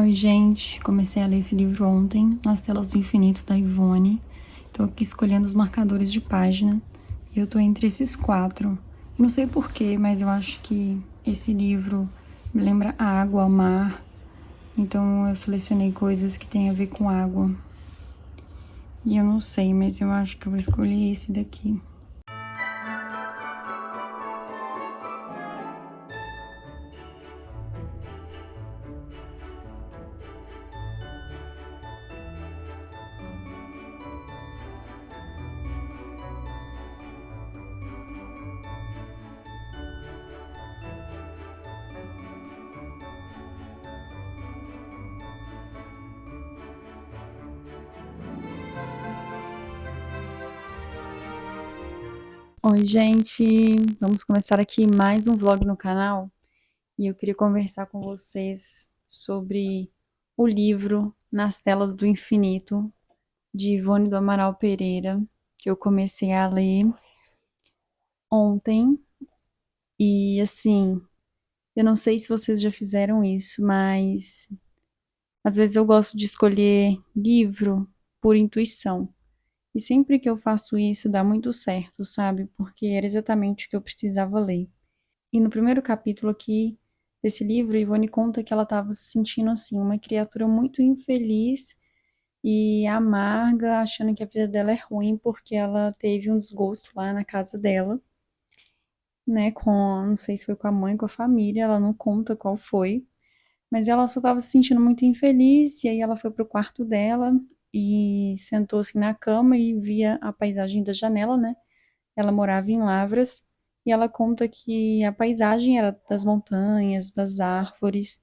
Oi, gente. Comecei a ler esse livro ontem, Nas Telas do Infinito, da Ivone. Tô aqui escolhendo os marcadores de página e eu tô entre esses 4. Eu não sei porquê, mas eu acho que esse livro me lembra água, mar. Então eu selecionei coisas que têm a ver com água. E eu não sei, mas eu acho que eu vou escolher esse daqui. Oi, gente! Vamos começar aqui mais um vlog no canal e eu queria conversar com vocês sobre o livro Nas Telas do Infinito, de Ivone do Amaral Pereira, que eu comecei a ler ontem. E assim, eu não sei se vocês já fizeram isso, mas às vezes eu gosto de escolher livro por intuição. E sempre que eu faço isso dá muito certo, sabe? Porque era exatamente o que eu precisava ler. E no primeiro capítulo aqui desse livro, Ivone conta que ela estava se sentindo assim, uma criatura muito infeliz e amarga, achando que a vida dela é ruim porque ela teve um desgosto lá na casa dela, né, não sei se foi com a mãe, com a família, ela não conta qual foi, mas ela só estava se sentindo muito infeliz, e aí ela foi pro quarto dela e sentou assim na cama e via a paisagem da janela, né, ela morava em Lavras, e ela conta que a paisagem era das montanhas, das árvores,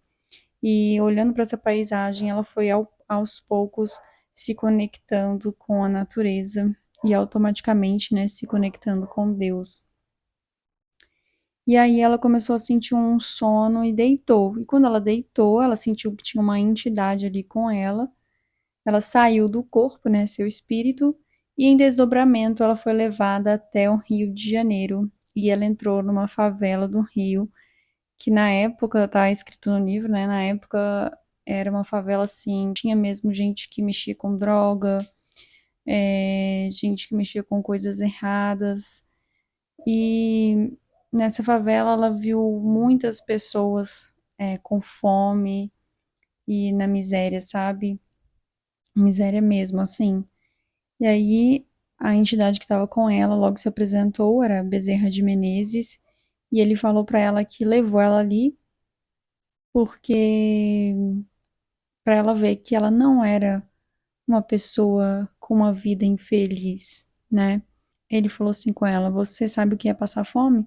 e olhando para essa paisagem, ela foi aos poucos se conectando com a natureza e automaticamente, né, se conectando com Deus. E aí ela começou a sentir um sono e deitou. E quando ela deitou, ela sentiu que tinha uma entidade ali com ela. Ela saiu do corpo, né, seu espírito, e em desdobramento ela foi levada até o Rio de Janeiro. E ela entrou numa favela do Rio, que na época, tá escrito no livro, né, na época era uma favela assim, tinha mesmo gente que mexia com droga, gente que mexia com coisas erradas. E nessa favela ela viu muitas pessoas com fome e na miséria, sabe? Miséria mesmo, assim. E aí a entidade que estava com ela logo se apresentou, era Bezerra de Menezes, e ele falou para ela que levou ela ali porque para ela ver que ela não era uma pessoa com uma vida infeliz, né? Ele falou assim com ela: "Você sabe o que é passar fome?"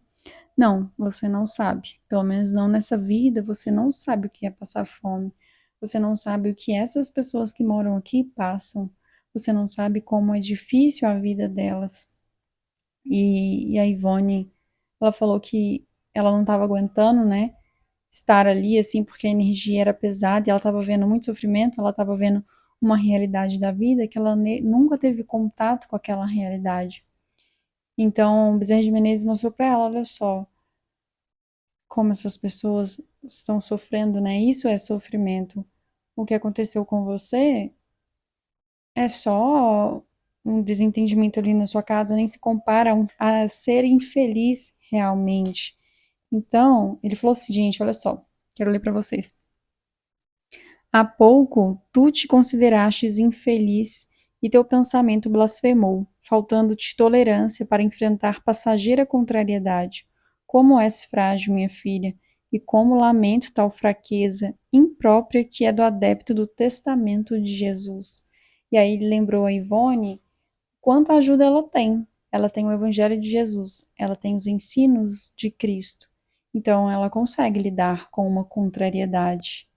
Não, você não sabe. Pelo menos não nessa vida, você não sabe o que é passar fome. Você não sabe o que essas pessoas que moram aqui passam. Você não sabe como é difícil a vida delas. E a Ivone, ela falou que ela não estava aguentando, né? Estar ali, assim, porque a energia era pesada e ela estava vendo muito sofrimento, ela estava vendo uma realidade da vida que ela nunca teve contato com aquela realidade. Então, Bezerra de Menezes mostrou para ela, olha só, como essas pessoas estão sofrendo, né? Isso é sofrimento. O que aconteceu com você é só um desentendimento ali na sua casa, nem se compara a ser infeliz realmente. Então, ele falou assim, gente, olha só, quero ler para vocês. Há pouco tu te considerastes infeliz e teu pensamento blasfemou, faltando-te tolerância para enfrentar passageira contrariedade. Como és frágil, minha filha, e como lamento tal fraqueza imprópria que é do adepto do testamento de Jesus. E aí ele lembrou a Ivone quanta ajuda ela tem. Ela tem o Evangelho de Jesus, ela tem os ensinos de Cristo. Então ela consegue lidar com uma contrariedade.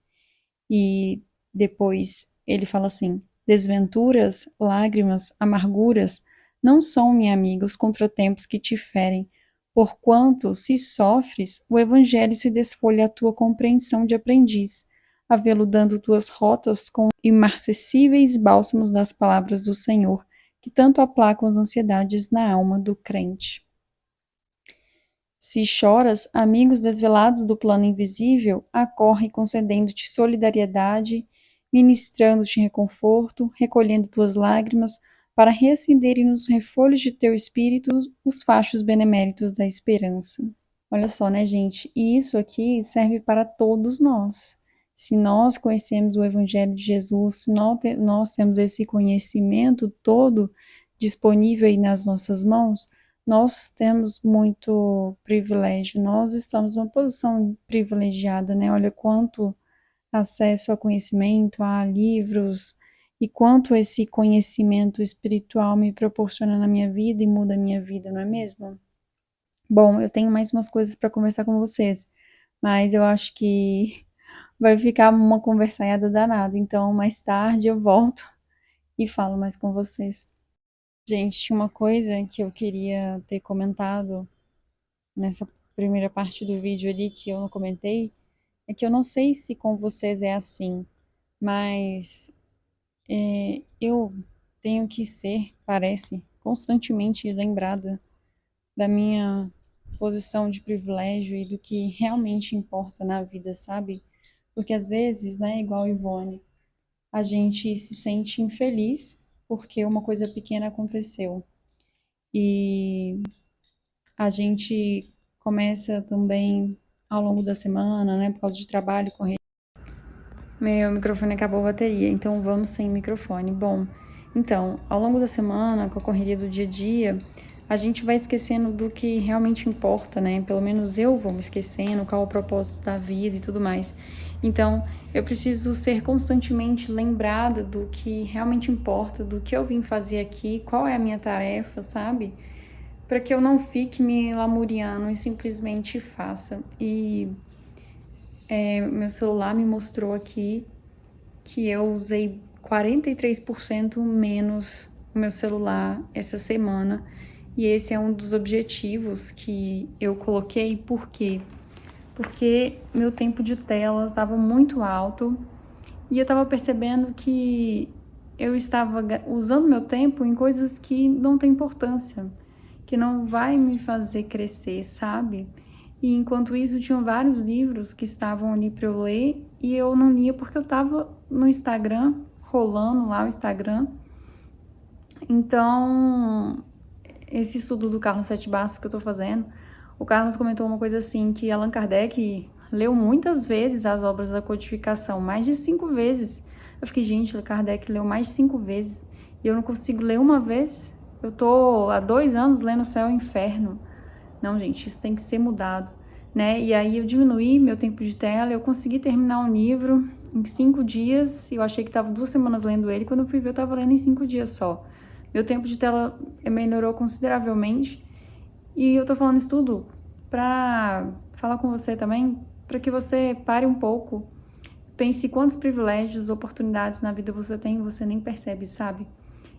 E depois ele fala assim: desventuras, lágrimas, amarguras não são, minha amiga, os contratempos que te ferem, porquanto, se sofres, o Evangelho se desfolha a tua compreensão de aprendiz, aveludando tuas rotas com imarcessíveis bálsamos das palavras do Senhor, que tanto aplacam as ansiedades na alma do crente. Se choras, amigos desvelados do plano invisível acorrem concedendo-te solidariedade, ministrando-te reconforto, recolhendo tuas lágrimas, para reacenderem nos refolhos de teu espírito os fachos beneméritos da esperança. Olha só, né, gente? E isso aqui serve para todos nós. Se nós conhecemos o Evangelho de Jesus, se nós temos esse conhecimento todo disponível aí nas nossas mãos, nós temos muito privilégio, nós estamos numa posição privilegiada, né? Olha quanto acesso a conhecimento, a livros, e quanto esse conhecimento espiritual me proporciona na minha vida e muda a minha vida, não é mesmo? Bom, eu tenho mais umas coisas para conversar com vocês, mas eu acho que vai ficar uma conversaiada danada, então mais tarde eu volto e falo mais com vocês. Gente, tinha uma coisa que eu queria ter comentado nessa primeira parte do vídeo ali que eu não comentei, é que eu não sei se com vocês é assim, mas eu tenho que ser, parece, constantemente lembrada da minha posição de privilégio e do que realmente importa na vida, sabe? Porque às vezes, né, igual Ivone, a gente se sente infeliz porque uma coisa pequena aconteceu. E a gente começa também ao longo da semana, né, por causa de trabalho, correr. Meu microfone acabou a bateria, então vamos sem microfone. Bom, então, ao longo da semana, com a correria do dia a dia, a gente vai esquecendo do que realmente importa, né? Pelo menos eu vou me esquecendo qual é o propósito da vida e tudo mais. Então, eu preciso ser constantemente lembrada do que realmente importa, do que eu vim fazer aqui, qual é a minha tarefa, sabe? Para que eu não fique me lamuriando e simplesmente faça. E meu celular me mostrou aqui que eu usei 43% menos o meu celular essa semana. E esse é um dos objetivos que eu coloquei. Por quê? Porque meu tempo de tela estava muito alto e eu estava percebendo que eu estava usando meu tempo em coisas que não têm importância, que não vai me fazer crescer, sabe? E enquanto isso, tinham vários livros que estavam ali para eu ler e eu não lia porque eu estava no Instagram, rolando lá o Instagram. Então, esse estudo do Carlos Sete Bastos que eu tô fazendo, o Carlos comentou uma coisa assim, que Allan Kardec leu muitas vezes as obras da codificação, mais de 5 vezes. Eu fiquei, gente, Kardec leu mais de 5 vezes e eu não consigo ler uma vez. Eu tô há 2 anos lendo Céu e Inferno. Não, gente, isso tem que ser mudado, né? E aí eu diminuí meu tempo de tela, eu consegui terminar um livro em 5 dias, eu achei que tava 2 semanas lendo ele, quando eu fui ver eu tava lendo em 5 dias só. Meu tempo de tela melhorou consideravelmente e eu tô falando isso tudo pra falar com você também, pra que você pare um pouco, pense quantos privilégios, oportunidades na vida você tem e você nem percebe, sabe?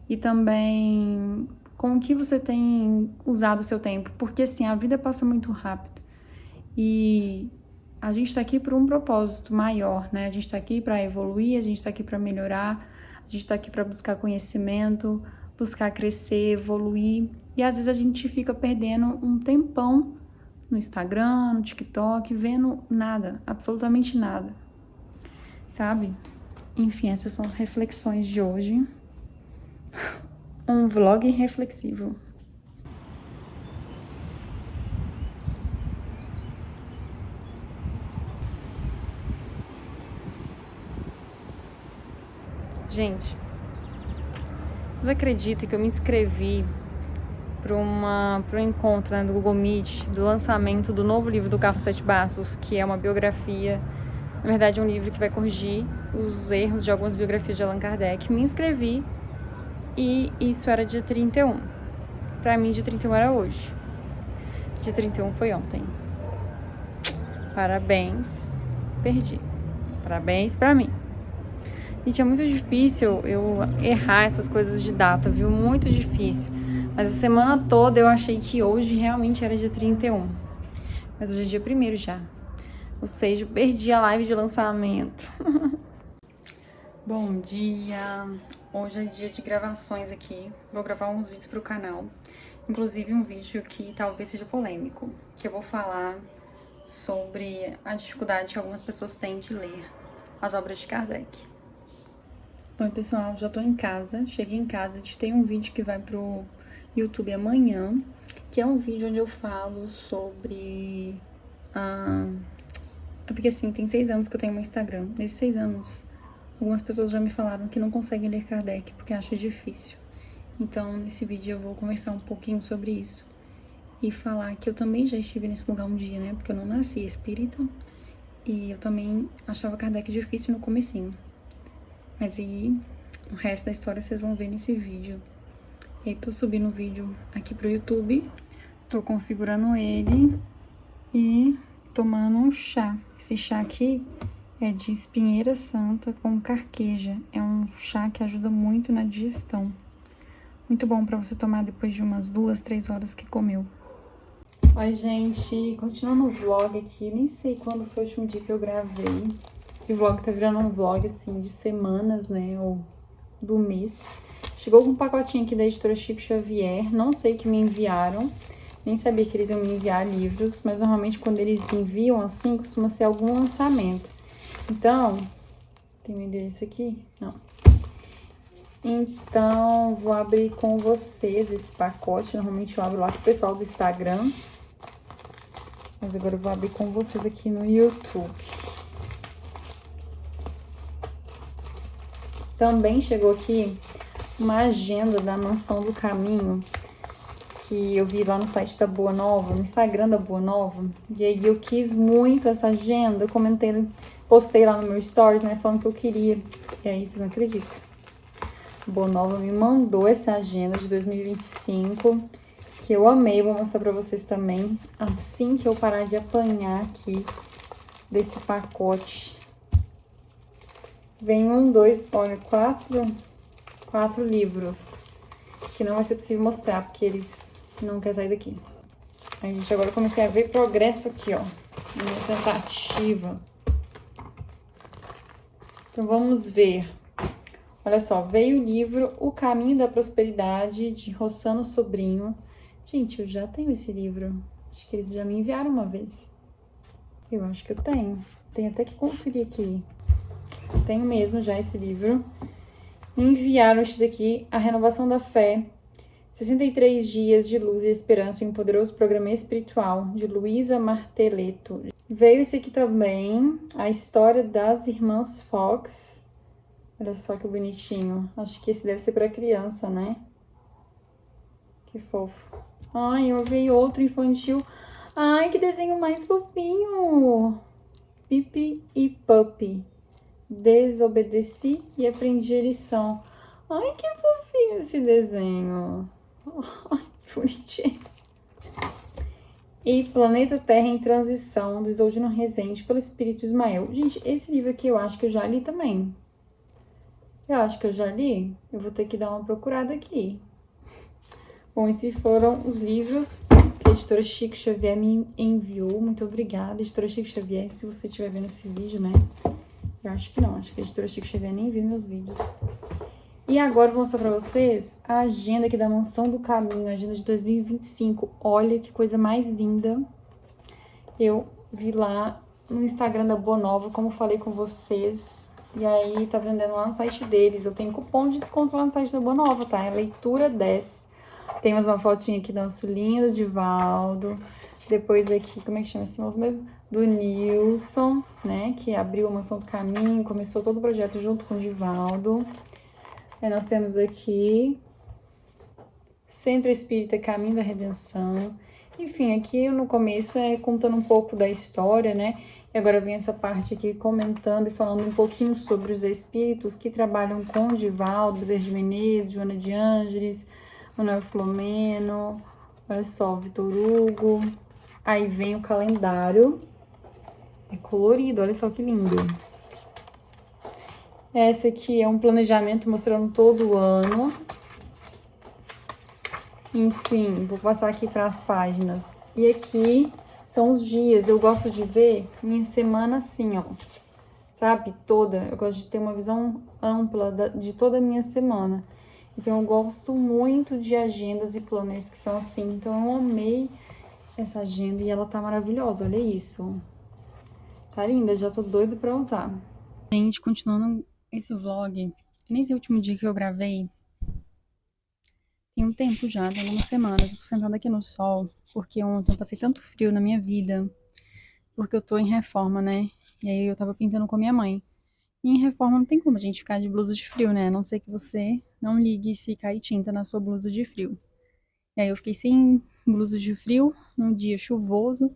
E também com o que você tem usado o seu tempo, porque assim, a vida passa muito rápido e a gente tá aqui por um propósito maior, né? A gente tá aqui para evoluir, a gente tá aqui para melhorar, a gente tá aqui para buscar conhecimento, buscar crescer, evoluir, e às vezes a gente fica perdendo um tempão no Instagram, no TikTok, vendo nada, absolutamente nada, sabe? Enfim, essas são as reflexões de hoje. Um vlog reflexivo. Gente, vocês acreditam que eu me inscrevi para um encontro, né, do Google Meet, do lançamento do novo livro do Carlos Sete Bastos, que é uma biografia, na verdade é um livro que vai corrigir os erros de algumas biografias de Allan Kardec. Me inscrevi e isso era dia 31. Pra mim, dia 31 era hoje. Dia 31 foi ontem. Parabéns. Perdi. Parabéns pra mim. Gente, é muito difícil eu errar essas coisas de data, viu? Muito difícil. Mas a semana toda eu achei que hoje realmente era dia 31. Mas hoje é dia 1º já. Ou seja, perdi a live de lançamento. Bom dia. hoje é dia de gravações aqui. Vou gravar uns vídeos pro canal. Inclusive um vídeo que talvez seja polêmico, que eu vou falar sobre a dificuldade que algumas pessoas têm de ler as obras de Kardec. Oi, pessoal, já tô em casa, cheguei em casa, editei um vídeo que vai pro YouTube amanhã, que é um vídeo onde eu falo sobre... É porque assim, tem 6 anos que eu tenho meu Instagram. Nesses 6 anos, algumas pessoas já me falaram que não conseguem ler Kardec porque acham difícil. Então, nesse vídeo eu vou conversar um pouquinho sobre isso. E falar que eu também já estive nesse lugar um dia, né? Porque eu não nasci espírita. E eu também achava Kardec difícil no comecinho. Mas aí, o resto da história vocês vão ver nesse vídeo. E aí, tô subindo o vídeo aqui pro YouTube. Tô configurando ele e tomando um chá. Esse chá aqui é de espinheira santa com carqueja. É um chá que ajuda muito na digestão. Muito bom pra você tomar depois de umas 2, 3 horas que comeu. Oi, gente. Continuando o vlog aqui. Nem sei quando foi o último dia que eu gravei. Esse vlog tá virando um vlog, assim, de semanas, né? Ou do mês. Chegou com um pacotinho aqui da editora Chico Xavier. Não sei que me enviaram. Nem sabia que eles iam me enviar livros, mas normalmente quando eles enviam assim, costuma ser algum lançamento. Então, tem meu endereço aqui? Não. Então, vou abrir com vocês esse pacote. Normalmente eu abro lá com o pessoal do Instagram. Mas agora eu vou abrir com vocês aqui no YouTube. Também chegou aqui uma agenda da Mansão do Caminho, que eu vi lá no site da Boa Nova, no Instagram da Boa Nova. E aí eu quis muito essa agenda, eu comentei, postei lá no meu stories, né, falando que eu queria. E aí, vocês não acreditam. Boa Nova me mandou essa agenda de 2025, que eu amei, vou mostrar pra vocês também, assim que eu parar de apanhar aqui desse pacote. Vem 1, 2, olha, 4 livros, que não vai ser possível mostrar, porque eles não quer sair daqui. A gente agora comecei a ver progresso aqui, ó. Minha tentativa. Então, vamos ver. Olha só, veio o livro O Caminho da Prosperidade, de Rossano Sobrinho. Gente, eu já tenho esse livro. Acho que eles já me enviaram uma vez. Eu acho que eu tenho. Tenho até que conferir aqui. Tenho mesmo já esse livro. Me enviaram este daqui, A Renovação da Fé. 63 dias de luz e esperança em um poderoso programa espiritual, de Luísa Marteleto. Veio esse aqui também, a história das irmãs Fox. Olha só que bonitinho. Acho que esse deve ser para criança, né? Que fofo. Ai, eu vi outro infantil. Ai, que desenho mais fofinho. Pipi e Puppy. Desobedeci e aprendi a lição. Ai, que fofinho esse desenho. Ai, que bonitinho. E Planeta Terra em Transição, do Isoldino Rezende, pelo Espírito Ismael. Gente, esse livro aqui eu acho que eu já li também. Eu acho que eu já li. Eu vou ter que dar uma procurada aqui. Bom, esses foram os livros que a editora Chico Xavier me enviou. Muito obrigada, editora Chico Xavier, se você estiver vendo esse vídeo, né? Eu acho que não, acho que a editora Chico Xavier nem viu meus vídeos. E agora eu vou mostrar pra vocês a agenda aqui da Mansão do Caminho, a agenda de 2025. Olha que coisa mais linda. Eu vi lá no Instagram da Boa Nova, como eu falei com vocês. E aí, tá vendendo lá no site deles. Eu tenho cupom de desconto lá no site da Boa Nova, tá? É leitura 10. Tem mais uma fotinha aqui da Ansulinha, do Divaldo. Depois aqui, como é que chama esse moço mesmo? Do Nilson, né? Que abriu a Mansão do Caminho, começou todo o projeto junto com o Divaldo. Aí nós temos aqui Centro Espírita Caminho da Redenção. Enfim, aqui no começo é contando um pouco da história, né? E agora vem essa parte aqui comentando e falando um pouquinho sobre os espíritos que trabalham com o Divaldo, Bezerra de Menezes, Joana de Ângeles, Manuel Filomeno, olha só, Vitor Hugo. Aí vem o calendário. É colorido, olha só que lindo. Essa aqui é um planejamento mostrando todo o ano. Enfim, vou passar aqui para as páginas. E aqui são os dias. Eu gosto de ver minha semana assim, ó. sabe? Toda. Eu gosto de ter uma visão ampla de toda a minha semana. Então, eu gosto muito de agendas e planners que são assim. Então, eu amei essa agenda e ela tá maravilhosa. Olha isso. Tá linda, já tô doida pra usar. Gente, continuando esse vlog, nem sei o último dia que eu gravei. Tem um tempo já, tem algumas semanas. Eu tô sentada aqui no sol, porque ontem eu passei tanto frio na minha vida. Porque eu tô em reforma, né? E aí eu tava pintando com a minha mãe. E em reforma não tem como a gente ficar de blusa de frio, né? A não ser que você não ligue se cai tinta na sua blusa de frio. E aí eu fiquei sem blusa de frio, num dia chuvoso.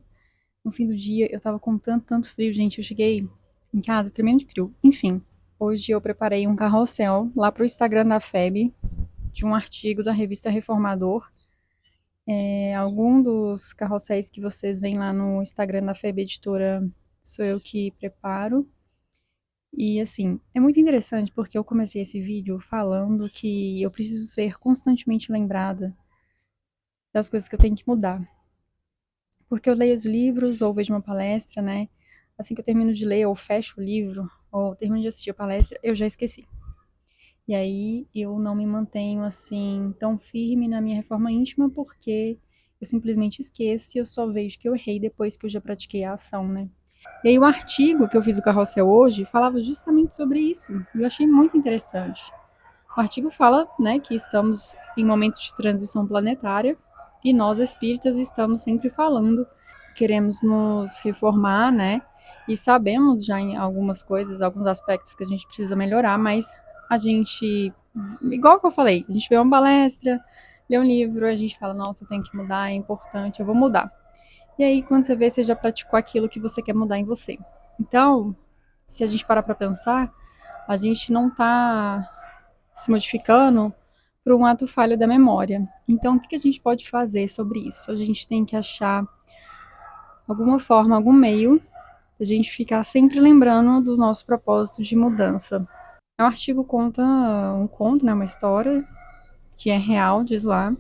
No fim do dia eu tava com tanto frio, gente. Eu cheguei em casa tremendo de frio. Enfim, hoje eu preparei um carrossel lá pro Instagram da FEB, de um artigo da revista Reformador. Algum dos carrosséis que vocês veem lá no Instagram da FEB Editora sou eu que preparo. E assim, é muito interessante porque eu comecei esse vídeo falando que eu preciso ser constantemente lembrada das coisas que eu tenho que mudar. Porque eu leio os livros ou vejo uma palestra, né? Assim que eu termino de ler, ou fecho o livro, ou termino de assistir a palestra, eu já esqueci. E aí eu não me mantenho assim tão firme na minha reforma íntima porque eu simplesmente esqueço e eu só vejo que eu errei depois que eu já pratiquei a ação, né? E aí o artigo que eu fiz o carrossel hoje falava justamente sobre isso. E eu achei muito interessante. O artigo fala, né, que estamos em momentos de transição planetária e nós espíritas estamos sempre falando, queremos nos reformar, né? E sabemos já em algumas coisas, alguns aspectos que a gente precisa melhorar, mas a gente, igual que eu falei, a gente vê uma palestra, lê um livro, a gente fala, nossa, eu tenho que mudar, é importante, eu vou mudar. E aí, quando você vê, você já praticou aquilo que você quer mudar em você. Então, se a gente parar para pensar, a gente não está se modificando por um ato falho da memória. Então, o que a gente pode fazer sobre isso? A gente tem que achar alguma forma, algum meio, de a gente ficar sempre lembrando do nosso propósito de mudança. O artigo conta um conto, né, uma história que é real, diz lá,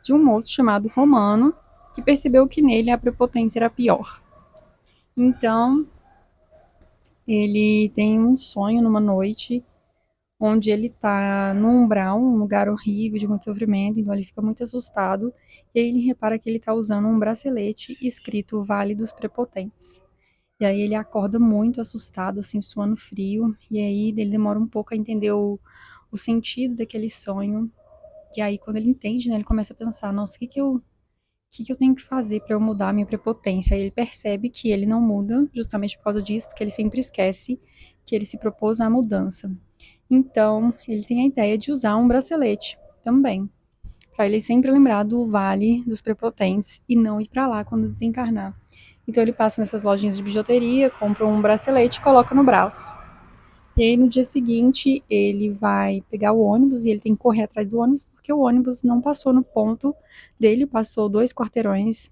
de um moço chamado Romano, que percebeu que nele a prepotência era pior. Então, ele tem um sonho numa noite onde ele tá no umbral, um lugar horrível de muito sofrimento, então ele fica muito assustado, e aí ele repara que ele tá usando um bracelete escrito Vale dos Prepotentes. E aí ele acorda muito assustado, assim, suando frio, e aí ele demora um pouco a entender o sentido daquele sonho, e aí quando ele entende, né, ele começa a pensar, nossa, o que eu tenho que fazer para eu mudar a minha prepotência? Aí ele percebe que ele não muda justamente por causa disso, porque ele sempre esquece que ele se propôs à mudança. Então, ele tem a ideia de usar um bracelete também, para ele sempre lembrar do Vale dos Prepotentes e não ir para lá quando desencarnar. Então ele passa nessas lojinhas de bijuteria, compra um bracelete e coloca no braço. E aí no dia seguinte ele vai pegar o ônibus e ele tem que correr atrás do ônibus porque o ônibus não passou no ponto dele, passou 2 quarteirões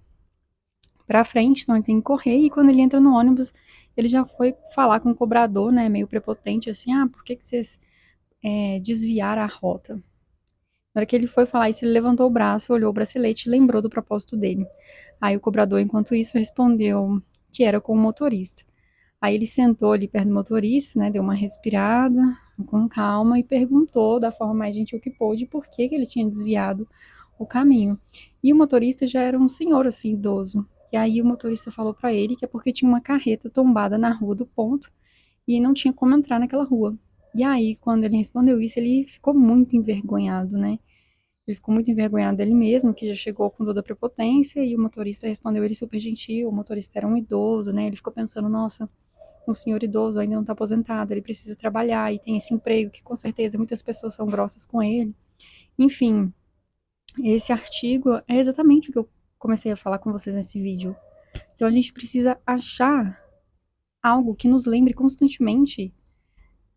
para frente, então ele tem que correr e quando ele entra no ônibus ele já foi falar com o cobrador, né, meio prepotente assim, por que vocês desviaram a rota? Na hora que ele foi falar isso, ele levantou o braço, olhou o bracelete e lembrou do propósito dele. Aí o cobrador, enquanto isso, respondeu que era com o motorista. Aí ele sentou ali perto do motorista, né, deu uma respirada com calma e perguntou da forma mais gentil que pôde por que ele tinha desviado o caminho. E o motorista já era um senhor assim idoso. E aí o motorista falou para ele que é porque tinha uma carreta tombada na rua do ponto e não tinha como entrar naquela rua. E aí, quando ele respondeu isso, ele ficou muito envergonhado, né? Ele ficou muito envergonhado dele mesmo, que já chegou com toda a prepotência, e o motorista respondeu ele super gentil. O motorista era um idoso, né? Ele ficou pensando, nossa, um senhor idoso ainda não está aposentado, ele precisa trabalhar e tem esse emprego que com certeza muitas pessoas são grossas com ele. Enfim, esse artigo é exatamente o que eu comecei a falar com vocês nesse vídeo. Então a gente precisa achar algo que nos lembre constantemente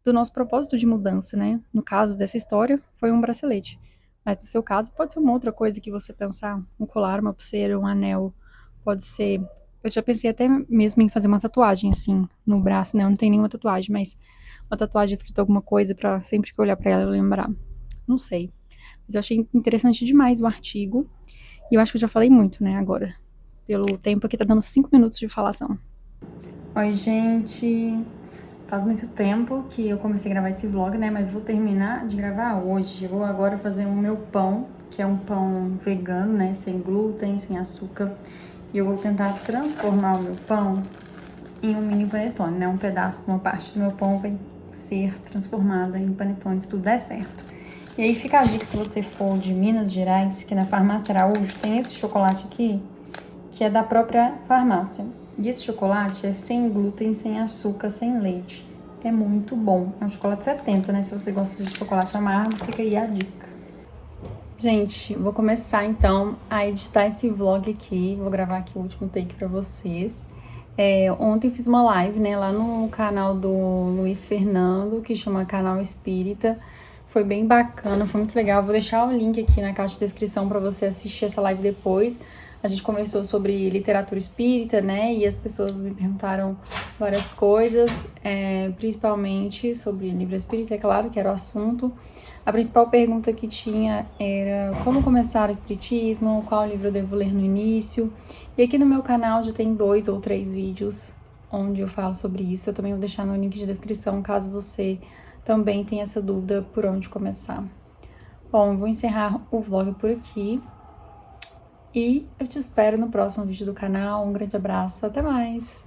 do nosso propósito de mudança, né? No caso dessa história, foi um bracelete. Mas no seu caso, pode ser uma outra coisa que você pensar, um colar, uma pulseira, um anel, pode ser... Eu já pensei até mesmo em fazer uma tatuagem, assim, no braço, né? Eu não tenho nenhuma tatuagem, mas uma tatuagem escrita alguma coisa pra sempre que eu olhar pra ela eu lembrar. Não sei. Mas eu achei interessante demais o artigo. E eu acho que eu já falei muito, né, agora. Pelo tempo aqui tá dando 5 minutos de falação. Oi, gente. Faz muito tempo que eu comecei a gravar esse vlog, né? Mas vou terminar de gravar hoje. Eu vou agora fazer o meu pão, que é um pão vegano, né? Sem glúten, sem açúcar. E eu vou tentar transformar o meu pão em um mini panetone, né? Um pedaço, uma parte do meu pão vai ser transformada em panetone, se tudo der certo. E aí fica a dica, se você for de Minas Gerais, que na farmácia Araújo tem esse chocolate aqui, que é da própria farmácia. E esse chocolate é sem glúten, sem açúcar, sem leite. É muito bom. É um chocolate 70, né? Se você gosta de chocolate amargo, fica aí a dica. Gente, vou começar então a editar esse vlog aqui. Vou gravar aqui o último take pra vocês. Ontem eu fiz uma live, né, lá no canal do Luiz Fernando, que chama Canal Espírita. Foi bem bacana, foi muito legal. Vou deixar o link aqui na caixa de descrição para você assistir essa live depois. A gente conversou sobre literatura espírita, né, e as pessoas me perguntaram várias coisas, principalmente sobre livro espírita, é claro, que era o assunto. A principal pergunta que tinha era como começar o espiritismo, qual livro eu devo ler no início. E aqui no meu canal já tem 2 ou 3 vídeos onde eu falo sobre isso. Eu também vou deixar no link de descrição, caso você também tenha essa dúvida por onde começar. Bom, eu vou encerrar o vlog por aqui. E eu te espero no próximo vídeo do canal. Um grande abraço, até mais!